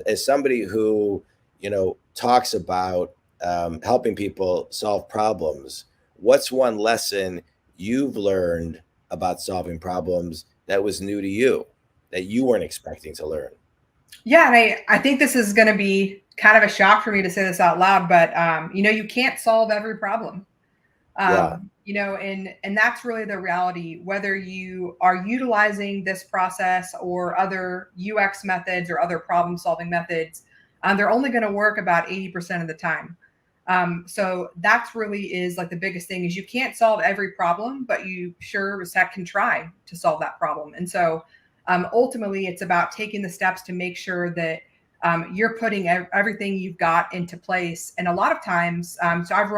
as somebody who, talks about helping people solve problems, what's one lesson you've learned about solving problems that was new to you, that you weren't expecting to learn? Yeah, and I think this is going to be kind of a shock for me to say this out loud, but you can't solve every problem. Yeah. And that's really the reality, whether you are utilizing this process or other UX methods or other problem solving methods, they're only going to work about 80% of the time. So that's really is like the biggest thing is you can't solve every problem, but you sure as heck can try to solve that problem. And so ultimately it's about taking the steps to make sure that you're putting everything you've got into place. And a lot of times, so I've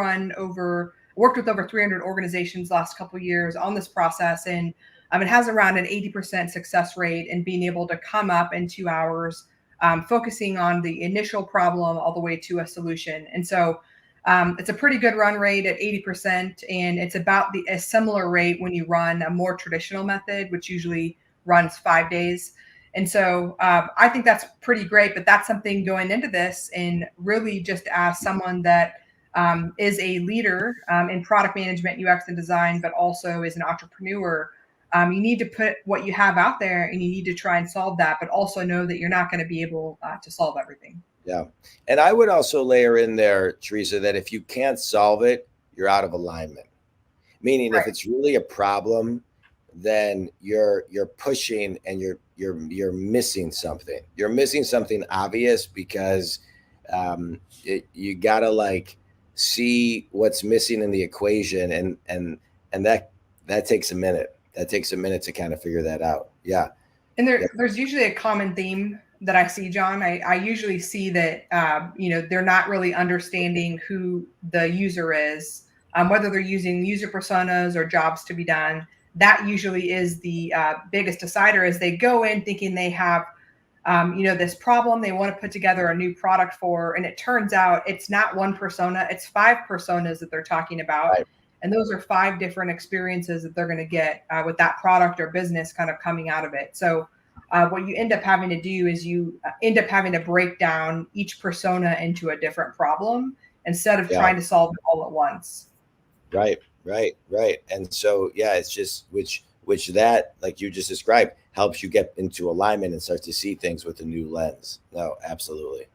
worked with over 300 organizations last couple of years on this process, and it has around an 80% success rate in being able to come up in 2 hours, focusing on the initial problem all the way to a solution. And so it's a pretty good run rate at 80%, and it's about a similar rate when you run a more traditional method, which usually runs 5 days. And so I think that's pretty great, but that's something going into this, and really just as someone that is a leader in product management, UX and design, but also is an entrepreneur. You need to put what you have out there and you need to try and solve that, but also know that you're not going to be able to solve everything. Yeah. And I would also layer in there, Teresa, that if you can't solve it, you're out of alignment. Meaning Right. if it's really a problem, then you're pushing and you're missing something. You're missing something obvious because you gotta like see what's missing in the equation, and that takes a minute. That takes a minute to kind of figure that out. Yeah. And Yeah. there's usually a common theme that I see, John. I usually see that they're not really understanding who the user is, whether they're using user personas or jobs to be done. That usually is the biggest decider. As they go in thinking they have this problem they want to put together a new product for, and it turns out it's not one persona, it's 5 personas that they're talking about. Right. And those are 5 different experiences that they're going to get with that product or business kind of coming out of it. So what you end up having to do is you end up having to break down each persona into a different problem instead of Yeah. trying to solve it all at once. Right. Right. And so, yeah, it's just which that, like you just described, helps you get into alignment and start to see things with a new lens. No, absolutely.